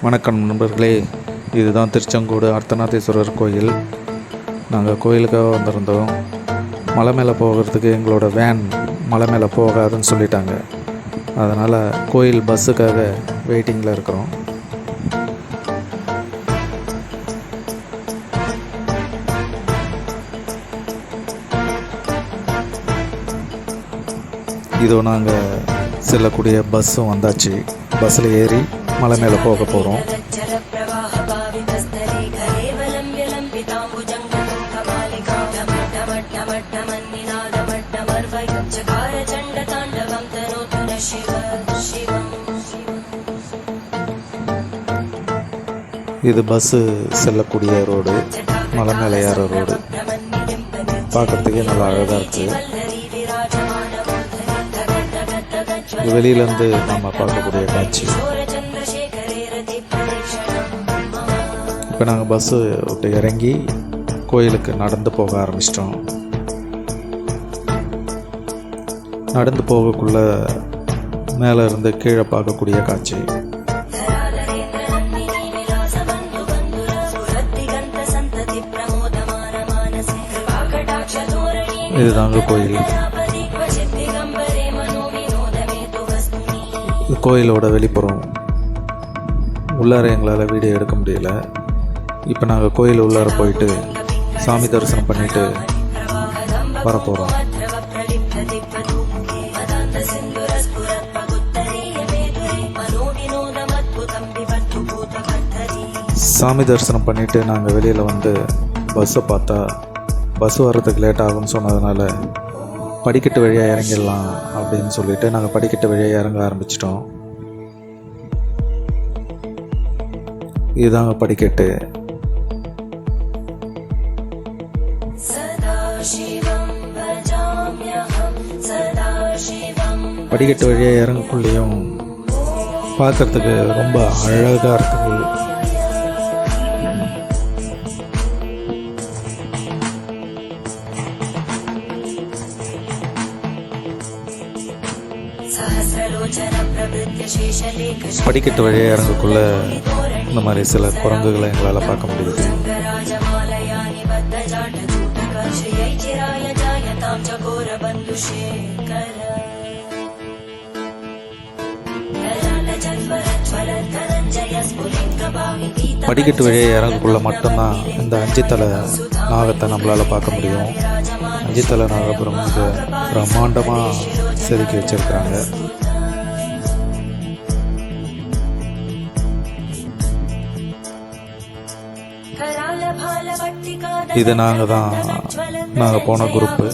வணக்கம் நண்பர்களே, இதுதான் திருச்செங்கோடு அர்த்தநாதீஸ்வரர் கோயில். நாங்கள் கோயிலுக்காக வந்திருந்தோம். மலை மேலே போகிறதுக்கு எங்களோட வேன் மலை மேலே போகாதுன்னு சொல்லிட்டாங்க. அதனால் கோயில் பஸ்ஸுக்காக வெயிட்டிங்கில் இருக்கிறோம். இதோ நாங்கள் செல்லக்கூடிய பஸ்ஸும் வந்தாச்சு. பஸ்ஸில் ஏறி மலை மேலே போக போகிறோம். இது பஸ்ஸு செல்லக்கூடிய ரோடு, மலை மேலே ஏற ரோடு. பார்க்குறதுக்கே நல்லா அழகாக இருக்குது. வெளியிலேருந்து நம்ம பார்க்கக்கூடிய காட்சி. இப்போ நாங்கள் பஸ்ஸு விட்டு இறங்கி கோயிலுக்கு நடந்து போக ஆரம்பிச்சிட்டோம். நடந்து போகக்குள்ள மேலே இருந்து கீழே பார்க்கக்கூடிய காட்சி. இதுதாங்க கோயில். கோயிலோட வெளிப்புறம். உள்ளார எங்களால் வீடியோ எடுக்க முடியல. இப்போ நாங்கள் கோயில் உள்ளார போயிட்டு சாமி தரிசனம் பண்ணிட்டு வரப்போகிறோம். சாமி தரிசனம் பண்ணிவிட்டு நாங்கள் வெளியில் வந்து பஸ்ஸை பார்த்தா பஸ் வர்றதுக்கு லேட் ஆகும்னு சொன்னதுனால படிக்கட்டு வழியாக இறங்கிடலாம் அப்படின்னு சொல்லிட்டு நாங்கள் படிக்கட்டு வழியாக இறங்க ஆரம்பிச்சிட்டோம். இதுதாங்க படிக்கட்டு. படிக்கட்டு வழியாக இறங்கக்குள்ளேயும் பார்க்கறதுக்கு ரொம்ப அழகாக இருக்குது. படிக்கட்டு வழியாக இறங்கக்குள்ள இந்த மாதிரி சில குரங்குகளை எங்களால் பார்க்க முடியுது. படிக்கட்டு வழியாக இறங்கக்குள்ள மட்டும்தான் இந்த அஞ்சுத்தலை நாகத்தை நம்மளால் பார்க்க முடியும். அஞ்சுத்தலை நாகபுரம் மிக பிரம்மாண்டமாக செதுக்கி வச்சிருக்கிறாங்க. இது நாங்கள் போன குரூப்பு.